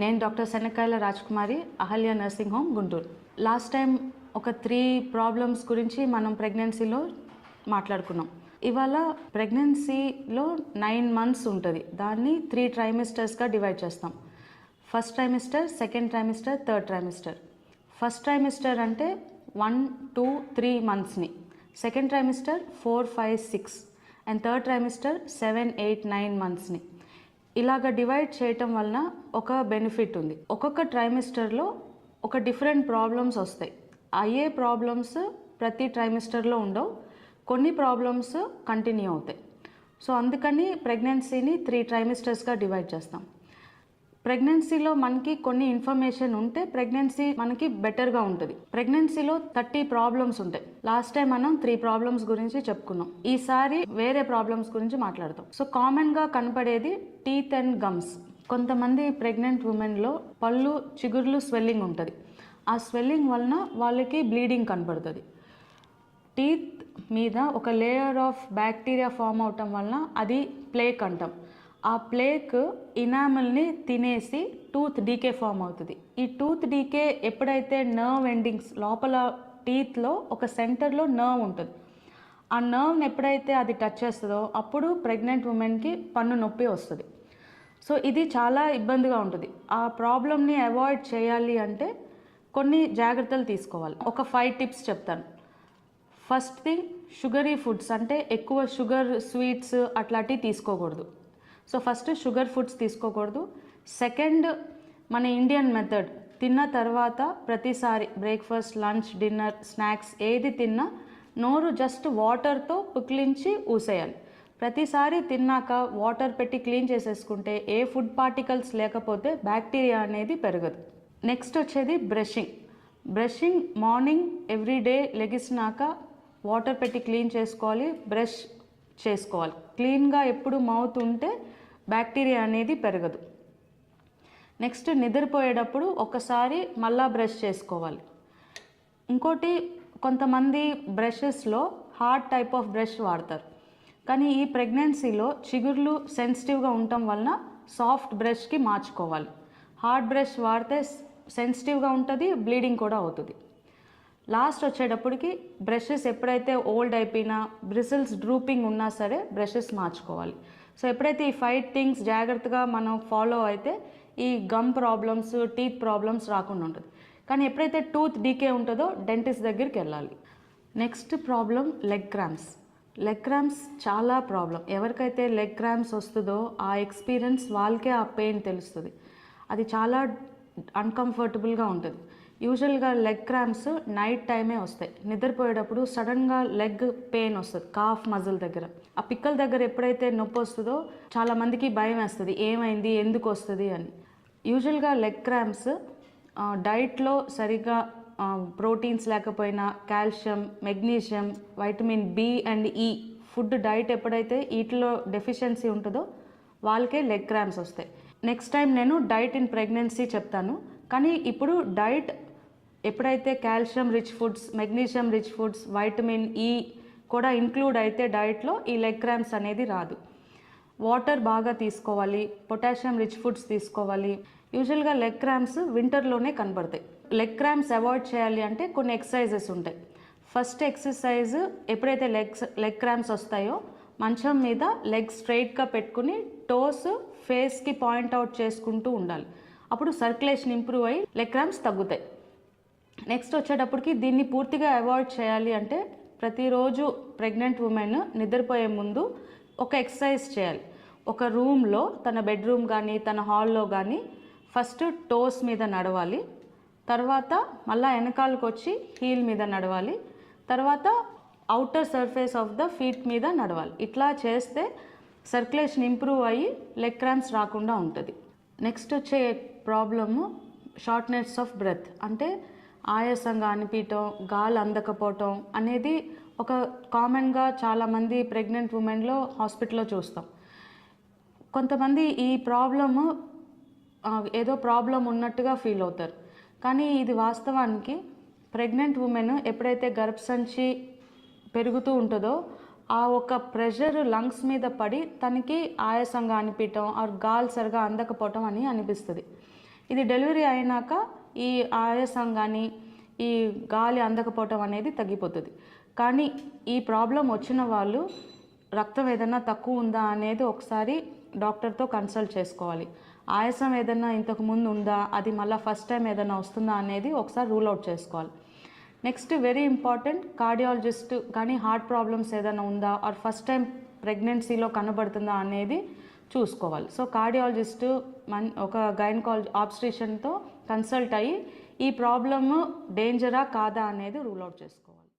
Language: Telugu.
నేను doctor Shanakkayala Rajkumari, Ahalya nursing home, Guntur. Last time ఒక 3 ప్రాబ్లమ్స్ గురించి మనం ప్రెగ్నెన్సీలో మాట్లాడుకున్నాం. ఇవాళ ప్రెగ్నెన్సీలో 9 మంత్స్ ఉంటుంది. దాన్ని 3 ట్రైమిస్టర్స్గా డివైడ్ చేస్తాం. First trimester, second trimester, third trimester. First trimester అంటే 1, 2, 3 మంత్స్ని, second trimester 4, 5, 6 and third trimester 7, 8, 9 మంత్స్ని. ఇలాగ డివైడ్ చేయటం వలన ఒక బెనిఫిట్ ఉంది. ఒక్కొక్క ట్రైమిస్టర్లో ఒక డిఫరెంట్ ప్రాబ్లమ్స్ వస్తాయి. అయ్యే ప్రాబ్లమ్స్ ప్రతి ట్రైమిస్టర్లో ఉండవు, కొన్ని ప్రాబ్లమ్స్ కంటిన్యూ అవుతాయి. సో అందుకని ప్రెగ్నెన్సీని 3 ట్రైమిస్టర్స్గా డివైడ్ చేస్తాం. ప్రెగ్నెన్సీలో మనకి కొన్ని ఇన్ఫర్మేషన్ ఉంటే ప్రెగ్నెన్సీ మనకి బెటర్గా ఉంటుంది. ప్రెగ్నెన్సీలో 30 ప్రాబ్లమ్స్ ఉంటాయి. లాస్ట్ టైం మనం 3 ప్రాబ్లమ్స్ గురించి చెప్పుకున్నాం. ఈసారి వేరే ప్రాబ్లమ్స్ గురించి మాట్లాడతాం. సో కామన్గా కనపడేది టీత్ అండ్ గమ్స్. కొంతమంది ప్రెగ్నెంట్ ఉమెన్లో పళ్ళు, చిగుర్లు స్వెల్లింగ్ ఉంటుంది. ఆ స్వెల్లింగ్ వలన వాళ్ళకి బ్లీడింగ్ కనపడుతుంది. టీత్ మీద ఒక లేయర్ ఆఫ్ బ్యాక్టీరియా ఫామ్ అవటం వలన అది ప్లేక్ అంటాం. ఆ ప్లేక్ ఇనామల్ని తినేసి టూత్ డీకే ఫామ్ అవుతుంది. ఈ టూత్ డీకే ఎప్పుడైతే నర్వ్ ఎండింగ్స్ లోపల టీత్లో ఒక సెంటర్లో నర్వ్ ఉంటుంది, ఆ నర్వ్ని ఎప్పుడైతే అది టచ్ చేస్తుందో అప్పుడు ప్రెగ్నెంట్ ఉమెన్కి పన్ను నొప్పి వస్తుంది. సో ఇది చాలా ఇబ్బందిగా ఉంటుంది. ఆ ప్రాబ్లమ్ని అవాయిడ్ చేయాలి అంటే కొన్ని జాగ్రత్తలు తీసుకోవాలి. ఒక 5 టిప్స్ చెప్తాను. ఫస్ట్ థింగ్, షుగరీ ఫుడ్స్ అంటే ఎక్కువ షుగర్, స్వీట్స్ అట్లాంటివి తీసుకోకూడదు. సో ఫస్ట్ షుగర్ ఫుడ్స్ తీసుకోకూడదు. సెకండ్, మన ఇండియన్ మెథడ్, తిన్న తర్వాత ప్రతిసారి బ్రేక్ఫాస్ట్, లంచ్, డిన్నర్, స్నాక్స్ ఏది తిన్నా నోరు జస్ట్ వాటర్తో పుక్లించి ఊసేయాలి. ప్రతిసారి తిన్నాక వాటర్ పెట్టి క్లీన్ చేసేసుకుంటే ఏ ఫుడ్ పార్టికల్స్ లేకపోతే బ్యాక్టీరియా అనేది పెరగదు. నెక్స్ట్ వచ్చేది బ్రషింగ్ మార్నింగ్ ఎవ్రీడే లెగిసినాక వాటర్ పెట్టి క్లీన్ చేసుకోవాలి, బ్రష్ చేసుకోవాలి. క్లీన్గా ఎప్పుడు మౌత్ ఉంటే బ్యాక్టీరియా అనేది పెరగదు. నెక్స్ట్, నిద్రపోయేటప్పుడు ఒకసారి మళ్ళా బ్రష్ చేసుకోవాలి. ఇంకోటి, కొంతమంది బ్రషెస్లో హార్డ్ టైప్ ఆఫ్ బ్రష్ వాడతారు. కానీ ఈ ప్రెగ్నెన్సీలో చిగుర్లు సెన్సిటివ్గా ఉండటం వలన సాఫ్ట్ బ్రష్కి మార్చుకోవాలి. హార్డ్ బ్రష్ వాడితే సెన్సిటివ్గా ఉంటుంది, బ్లీడింగ్ కూడా అవుతుంది. లాస్ట్ వచ్చేటప్పటికి బ్రషెస్ ఎప్పుడైతే ఓల్డ్ అయిపోయినా, బ్రిసిల్స్ డ్రూపింగ్ ఉన్నా సరే బ్రషెస్ మార్చుకోవాలి. సో ఎప్పుడైతే ఈ 5 థింగ్స్ జాగ్రత్తగా మనం ఫాలో అయితే ఈ గమ్ ప్రాబ్లమ్స్, టీత్ ప్రాబ్లమ్స్ రాకుండా ఉంటుంది. కానీ ఎప్పుడైతే టూత్ డీకే ఉంటుందో డెంటిస్ట్ దగ్గరికి వెళ్ళాలి. నెక్స్ట్ ప్రాబ్లం లెగ్ క్రాంప్స్ చాలా ప్రాబ్లం. ఎవరికైతే లెగ్ క్రాంప్స్ వస్తుందో ఆ ఎక్స్పీరియన్స్ వాళ్ళకే ఆ పెయిన్ తెలుస్తుంది. అది చాలా అన్కంఫర్టబుల్గా ఉంటుంది. యూజువల్గా లెగ్ క్రాంప్స్ నైట్ టైమే వస్తాయి. నిద్రపోయేటప్పుడు సడన్గా లెగ్ పెయిన్ వస్తుంది, కాఫ్ మజిల్ దగ్గర. ఆ పిక్కల దగ్గర ఎప్పుడైతే నొప్పి వస్తుందో చాలామందికి భయం వేస్తుంది, ఏమైంది, ఎందుకు వస్తుంది అని. యూజువల్గా లెగ్ క్రాంప్స్ డైట్లో సరిగ్గా ప్రోటీన్స్ లేకపోయినా, calcium, magnesium, vitamin B and E food diet ఎప్పుడైతే వీటిలో డెఫిషియన్సీ ఉంటుందో వాళ్ళకే లెగ్ క్రాంప్స్ వస్తాయి. నెక్స్ట్ టైం నేను డైట్ ఇన్ ప్రెగ్నెన్సీ చెప్తాను. కానీ ఇప్పుడు డైట్ ఎప్పుడైతే calcium rich foods, magnesium rich foods, vitamin E కూడా ఇంక్లూడ్ అయితే డైట్లో ఈ లెగ్ క్రాంప్స్ అనేది రాదు. వాటర్ బాగా తీసుకోవాలి, పొటాషియం రిచ్ ఫుడ్స్ తీసుకోవాలి. యూజువల్గా లెగ్ క్రాంప్స్ వింటర్లోనే కనబడతాయి. లెగ్ క్రాంప్స్ అవాయిడ్ చేయాలి అంటే కొన్ని ఎక్సర్సైజెస్ ఉంటాయి. ఫస్ట్ ఎక్సర్సైజ్, ఎప్పుడైతే లెగ్ క్రాంప్స్ వస్తాయో మంచం మీద లెగ్ స్ట్రైట్గా పెట్టుకుని టోస్ ఫేస్కి పాయింట్ అవుట్ చేసుకుంటూ ఉండాలి. అప్పుడు సర్క్యులేషన్ ఇంప్రూవ్ అయ్యి లెగ్ క్రాంప్స్ తగ్గుతాయి. నెక్స్ట్ వచ్చేటప్పటికి దీన్ని పూర్తిగా అవాయిడ్ చేయాలి అంటే ప్రతిరోజు ప్రెగ్నెంట్ ఉమెన్ నిద్రపోయే ముందు ఒక ఎక్సర్సైజ్ చేయాలి. ఒక రూమ్లో, తన బెడ్రూమ్ కానీ తన హాల్లో కానీ ఫస్ట్ టోస్ మీద నడవాలి, తర్వాత మళ్ళీ వెనకాలకు వచ్చి హీల్ మీద నడవాలి, తర్వాత outer surface of the feet మీద నడవాలి. ఇట్లా చేస్తే సర్క్యులేషన్ ఇంప్రూవ్ అయ్యి లెగ్ క్రాంప్స్ రాకుండా ఉంటుంది. నెక్స్ట్ వచ్చే ప్రాబ్లము షార్ట్నెస్ ఆఫ్ బ్రెత్, అంటే ఆయాసంగా అనిపించటం, గాలి అందకపోవటం అనేది ఒక కామన్గా చాలామంది ప్రెగ్నెంట్ ఉమెన్లో హాస్పిటల్లో చూస్తాం. కొంతమంది ఈ ప్రాబ్లము ఏదో ప్రాబ్లం ఉన్నట్టుగా ఫీల్ అవుతారు. కానీ ఇది వాస్తవానికి ప్రెగ్నెంట్ ఉమెన్ ఎప్పుడైతే గర్భసంచి పెరుగుతూ ఉంటుందో ఆ ఒక ప్రెషర్ లంగ్స్ మీద పడి తనకి ఆయాసంగా అనిపించటం, గాలి సరిగా అందకపోవటం అని అనిపిస్తుంది. ఇది డెలివరీ అయినాక ఈ ఆయాసం కానీ ఈ గాలి అందకపోవటం అనేది తగ్గిపోతుంది. కానీ ఈ ప్రాబ్లం వచ్చిన వాళ్ళు రక్తం ఏదైనా తక్కువ ఉందా అనేది ఒకసారి డాక్టర్తో కన్సల్ట్ చేసుకోవాలి. ఆయాసం ఏదైనా ఇంతకు ముందు ఉందా, అది మళ్ళీ ఫస్ట్ టైం ఏదైనా వస్తుందా అనేది ఒకసారి రూల్ అవుట్ చేసుకోవాలి. నెక్స్ట్ వెరీ ఇంపార్టెంట్, కార్డియాలజిస్ట్ కానీ హార్ట్ ప్రాబ్లమ్స్ ఏదైనా ఉందా ఆర్ ఫస్ట్ టైం ప్రెగ్నెన్సీలో కనబడుతుందా అనేది చూసుకోవాలి. సో కార్డియాలజిస్ట్ ఒక గైనకాలజీ ఆబ్స్ట్రిషన్తో కన్సల్ట్ అయ్యి ఈ ప్రాబ్లమ్ డేంజరా కాదా అనేది రూల్ అవుట్ చేసుకోవాలి.